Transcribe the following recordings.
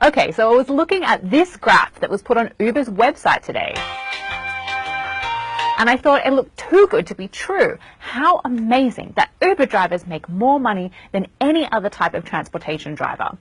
Okay, so I was looking at this graph that was put on Uber's website today, and I thought it looked too good to be true. How amazing that Uber drivers make more money than any other type of transportation driver.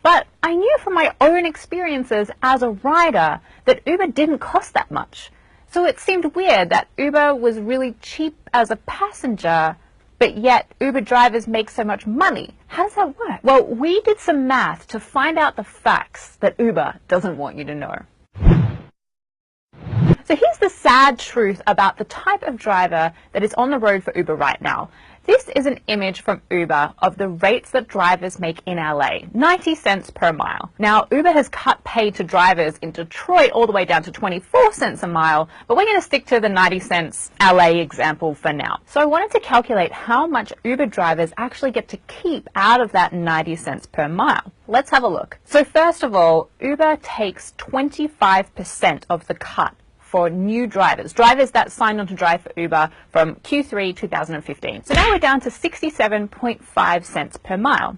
But I knew from my own experiences as a rider that Uber didn't cost that much. So it seemed weird that Uber was really cheap as a passenger, but yet Uber drivers make so much money. How does that work? Well, we did some math to find out the facts that Uber doesn't want you to know. So here's the sad truth about the type of driver that is on the road for Uber right now. This is an image from Uber of the rates that drivers make in LA, 90 cents per mile. Now, Uber has cut pay to drivers in Detroit all the way down to 24 cents a mile, but we're going to stick to the 90 cents LA example for now. So I wanted to calculate how much Uber drivers actually get to keep out of that 90 cents per mile. Let's have a look. So first of all, Uber takes 25% of the cut for new drivers that signed on to drive for Uber from Q3 2015. So now we're down to 67.5 cents per mile.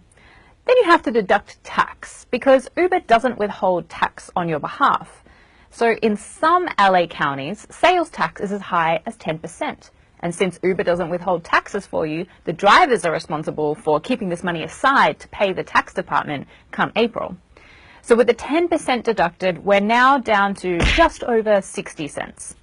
Then you have to deduct tax because Uber doesn't withhold tax on your behalf. So in some LA counties, sales tax is as high as 10%. And since Uber doesn't withhold taxes for you, the drivers are responsible for keeping this money aside to pay the tax department come April. So with the 10% deducted, we're now down to just over 60 cents.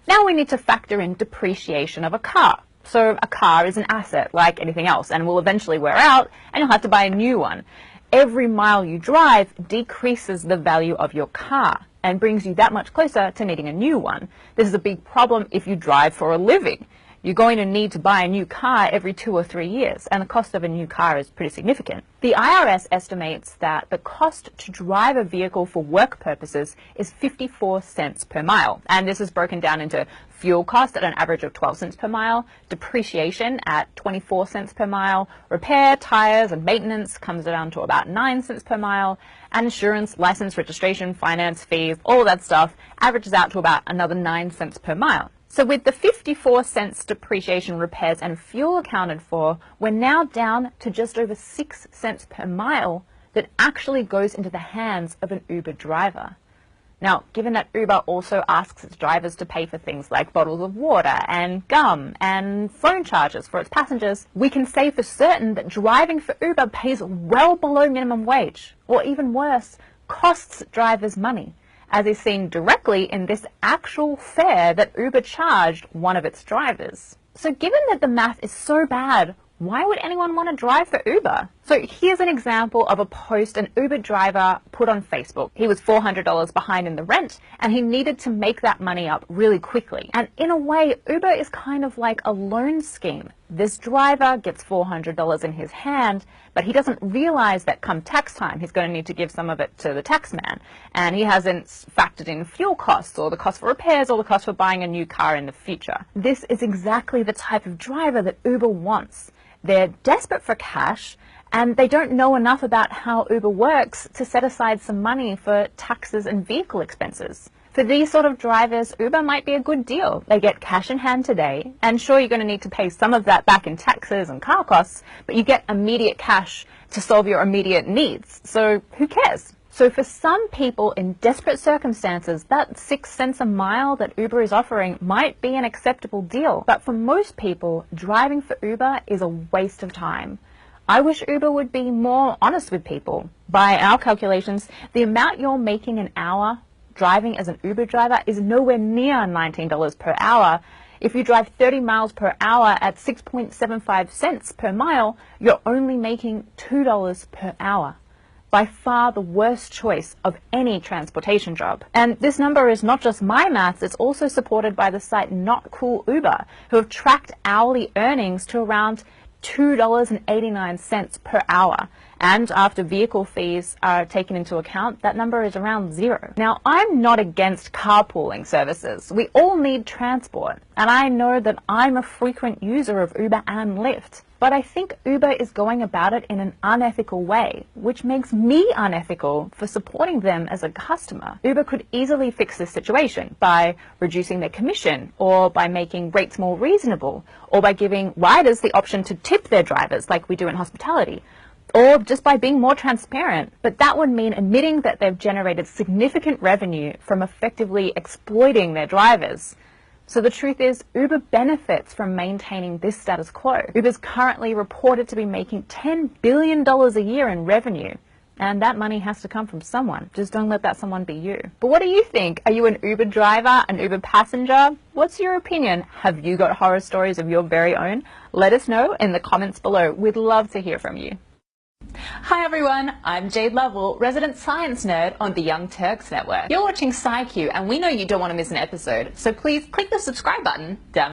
Now we need to factor in depreciation of a car. So a car is an asset like anything else and will eventually wear out and you'll have to buy a new one. Every mile you drive decreases the value of your car and brings you that much closer to needing a new one. This is a big problem if you drive for a living. You're going to need to buy a new car every 2 or 3 years, and the cost of a new car is pretty significant. The IRS estimates that the cost to drive a vehicle for work purposes is 54 cents per mile, and this is broken down into fuel cost at an average of 12 cents per mile, depreciation at 24 cents per mile, repair, tires, and maintenance comes down to about 9 cents per mile, and insurance, license, registration, finance, fees, all that stuff averages out to about another 9 cents per mile. So with the 54 cents depreciation, repairs, and fuel accounted for, we're now down to just over 6 cents per mile that actually goes into the hands of an Uber driver. Now, given that Uber also asks its drivers to pay for things like bottles of water and gum and phone charges for its passengers, we can say for certain that driving for Uber pays well below minimum wage, or even worse, costs drivers money, as is seen directly in this actual fare that Uber charged one of its drivers. So given that the math is so bad, why would anyone want to drive for Uber? So here's an example of a post an Uber driver put on Facebook. He was $400 behind in the rent and he needed to make that money up really quickly. And in a way, Uber is kind of like a loan scheme. This driver gets $400 in his hand, but he doesn't realize that come tax time, he's going to need to give some of it to the tax man. And he hasn't factored in fuel costs or the cost for repairs or the cost for buying a new car in the future. This is exactly the type of driver that Uber wants. They're desperate for cash, and they don't know enough about how Uber works to set aside some money for taxes and vehicle expenses. For these sort of drivers, Uber might be a good deal. They get cash in hand today, and sure, you're going to need to pay some of that back in taxes and car costs, but you get immediate cash to solve your immediate needs. So who cares? So for some people in desperate circumstances, that 6 cents a mile that Uber is offering might be an acceptable deal. But for most people, driving for Uber is a waste of time. I wish Uber would be more honest with people. By our calculations, the amount you're making an hour driving as an Uber driver is nowhere near $19 per hour. If you drive 30 miles per hour at 6.75 cents per mile, you're only making $2 per hour. By far the worst choice of any transportation job. And this number is not just my maths, it's also supported by the site Not Cool Uber, who have tracked hourly earnings to around $2.89 per hour. And after vehicle fees are taken into account, that number is around zero. Now, I'm not against carpooling services. We all need transport. And I know that I'm a frequent user of Uber and Lyft. But I think Uber is going about it in an unethical way, which makes me unethical for supporting them as a customer. Uber could easily fix this situation by reducing their commission, or by making rates more reasonable, or by giving riders the option to tip their drivers like we do in hospitality. or just by being more transparent. But that would mean admitting that they've generated significant revenue from effectively exploiting their drivers. So the truth is, Uber benefits from maintaining this status quo. Uber's currently reported to be making $10 billion a year in revenue. And that money has to come from someone. Just don't let that someone be you. But what do you think? Are you an Uber driver, an Uber passenger? What's your opinion? Have you got horror stories of your very own? Let us know in the comments below. We'd love to hear from you. Hi everyone, I'm Jade Lovell, resident science nerd on the Young Turks Network. You're watching SciQ, and we know you don't want to miss an episode, so please click the subscribe button down